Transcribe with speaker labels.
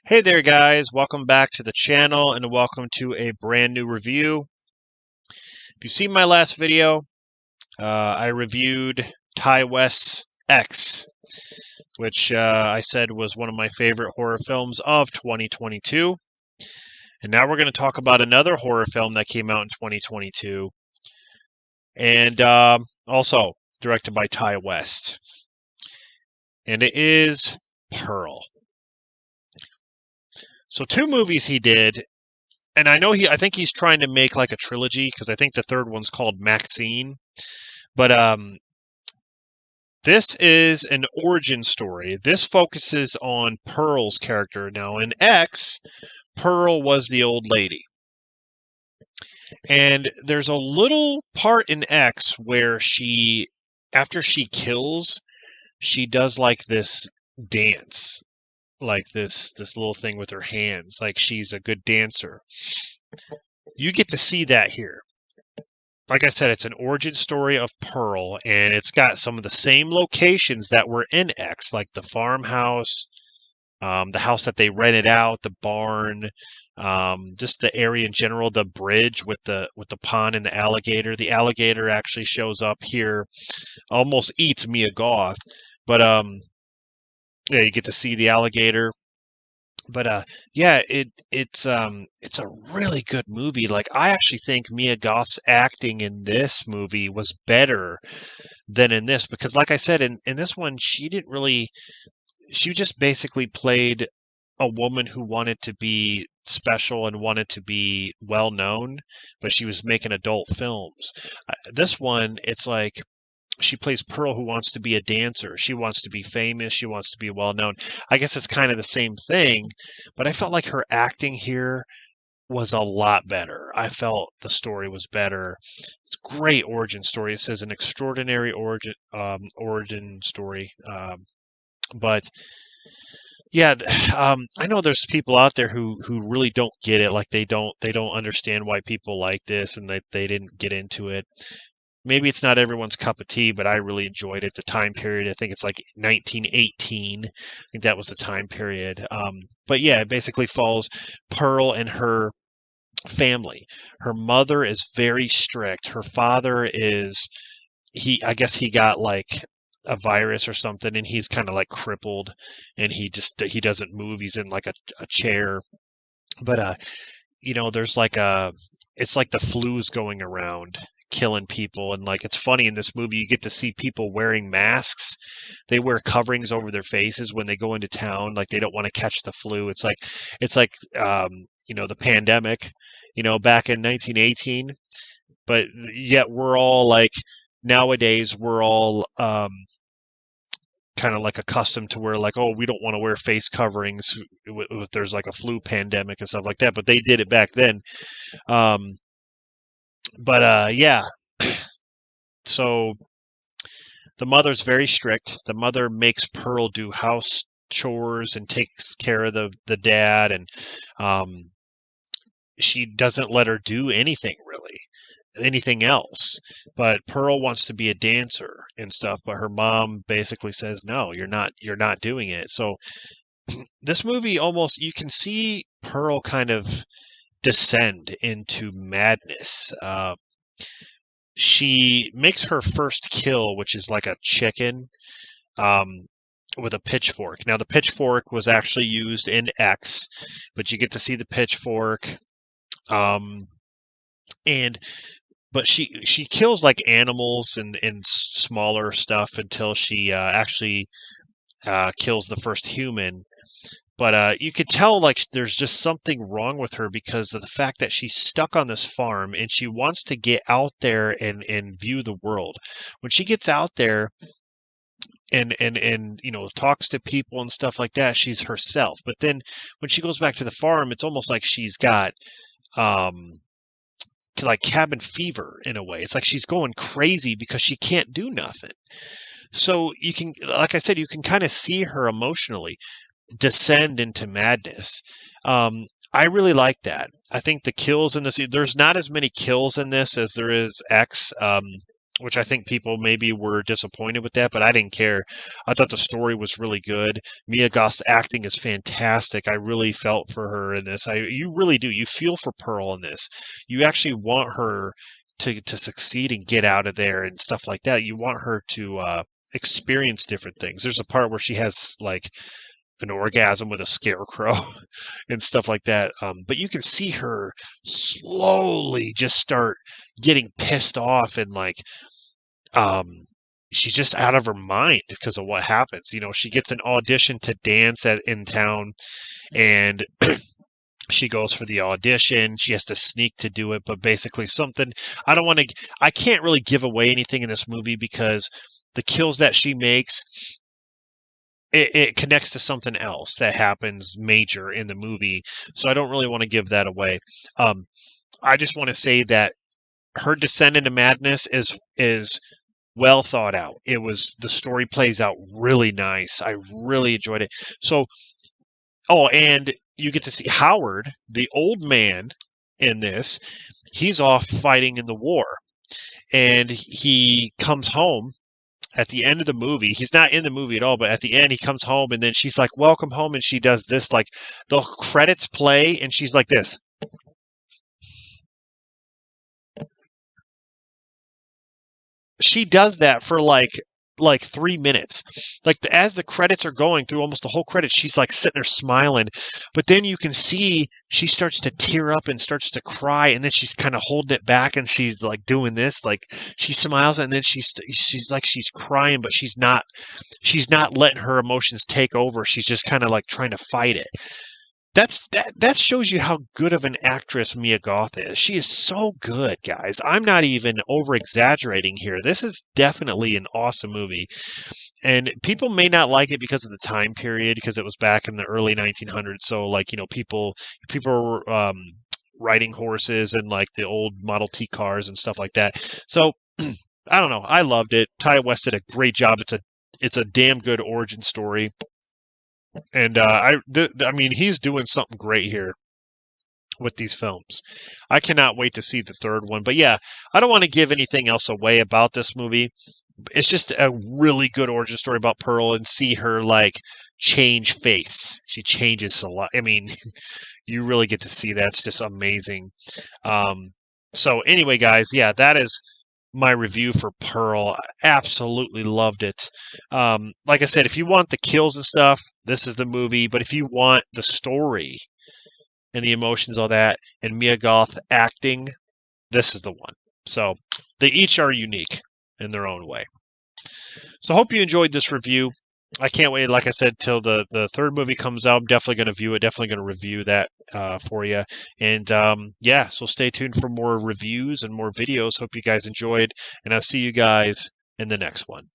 Speaker 1: Hey there, guys. Welcome back to the channel and welcome to a brand new review. If you've seen my last video, I reviewed Ty West's X, which I said was one of my favorite horror films of 2022. And now we're going to talk about another horror film that came out in 2022 and also directed by Ty West. And it is Pearl. So two movies he did. And I think he's trying to make like a trilogy because I think the third one's called Maxine. But this is an origin story. This focuses on Pearl's character. Now in X, Pearl was the old lady. And there's a little part in X where after she kills, she does like this dance, like this little thing with her hands, like she's a good dancer. You get to see that here. Like I said, it's an origin story of Pearl, and it's got some of the same locations that were in X, like the farmhouse, the house that they rented out, the barn, just the area in general, the bridge with the pond and the alligator. The alligator actually shows up here, almost eats Mia Goth, but yeah, you get to see the alligator. But yeah, it's a really good movie. Like I actually think Mia Goth's acting in this movie was better than in this because like I said, in this one she just basically played a woman who wanted to be special and wanted to be well known, but she was making adult films. This one, it's like she plays Pearl who wants to be a dancer. She wants to be famous. She wants to be well known. I guess it's kind of the same thing, but I felt like her acting here was a lot better. I felt the story was better. It's a great origin story. It says an extraordinary origin story. But yeah, I know there's people out there who really don't get it. Like they don't understand why people like this and that they didn't get into it. Maybe it's not everyone's cup of tea, but I really enjoyed it. The time period, I think it's like 1918. I think that was the time period. But yeah, it basically follows Pearl and her family. Her mother is very strict. Her father is I guess he got like a virus or something, and he's kind of like crippled, and he doesn't move. He's in like a chair. But there's like it's like the flu's going around killing people, and like it's funny in this movie you get to see people wearing masks. They wear coverings over their faces when they go into town, like they don't want to catch the flu. It's like the pandemic, back in 1918, but yet we're all like nowadays we're all kind of like accustomed to where like, oh, we don't want to wear face coverings if there's like a flu pandemic and stuff like that, but they did it back then. um but yeah, so the mother's very strict. The mother makes Pearl do house chores and takes care of the dad, and um, she doesn't let her do anything really, anything else. But Pearl wants to be a dancer and stuff, but her mom basically says, "No, you're not doing it." So this movie almost you can see Pearl kind of descend into madness. She makes her first kill, which is like a chicken, um, with a pitchfork. Now, the pitchfork was actually used in X, but you get to see the pitchfork. Um, and but she kills like animals and smaller stuff until she actually kills the first human. But you could tell like there's just something wrong with her because of the fact that she's stuck on this farm and she wants to get out there and view the world. When she gets out there and talks to people and stuff like that, she's herself. But then when she goes back to the farm, it's almost like she's got um to like cabin fever in a way. It's like she's going crazy because she can't do nothing. So you can, like I said, you can kind of see her emotionally descend into madness. I really like that. I think the kills in this, there's not as many kills in this as there is X. which I think people maybe were disappointed with that, but I didn't care. I thought the story was really good. Mia Goth's acting is fantastic. I really felt for her in this. You really do. You feel for Pearl in this. You actually want her to succeed and get out of there and stuff like that. You want her to experience different things. There's a part where she has like an orgasm with a scarecrow and stuff like that. But you can see her slowly just start getting pissed off and like she's just out of her mind because of what happens. You know, she gets an audition to dance in town, and she goes for the audition. She has to sneak to do it, but basically something I can't really give away anything in this movie because the kills that she makes, it connects to something else that happens major in the movie. So I don't really want to give that away. I just want to say that her descent into madness is well thought out. The story plays out really nice. I really enjoyed it. So, and you get to see Howard, the old man in this. He's off fighting in the war, and he comes home at the end of the movie. He's not in the movie at all, but at the end he comes home, and then she's like, "Welcome home," and she does this, like the credits play, and she's like this. She does that for like 3 minutes. Like as the credits are going through, almost the whole credit, she's like sitting there smiling. But then you can see she starts to tear up and starts to cry, and then she's kind of holding it back, and she's like doing this, like she smiles, and then she's like she's crying, but she's not letting her emotions take over. She's just kind of like trying to fight it. That shows you how good of an actress Mia Goth is. She is so good, guys. I'm not even over exaggerating here. This is definitely an awesome movie. And people may not like it because of the time period, because it was back in the early 1900s. So like, you know, people were riding horses and like the old Model T cars and stuff like that. So I don't know. I loved it. Ty West did a great job. It's a damn good origin story. And I mean, he's doing something great here with these films. I cannot wait to see the third one. But yeah, I don't want to give anything else away about this movie. It's just a really good origin story about Pearl, and see her like change face. She changes a lot. I mean, you really get to see that. It's just amazing. So anyway, guys, yeah, that is my review for Pearl. I absolutely loved it. Like I said, if you want the kills and stuff, this is the movie. But if you want the story and the emotions, all that, and Mia Goth acting, this is the one. So they each are unique in their own way. So I hope you enjoyed this review. I can't wait, like I said, till the third movie comes out. I'm definitely going to view it, definitely going to review that for you. And yeah, so stay tuned for more reviews and more videos. Hope you guys enjoyed, and I'll see you guys in the next one.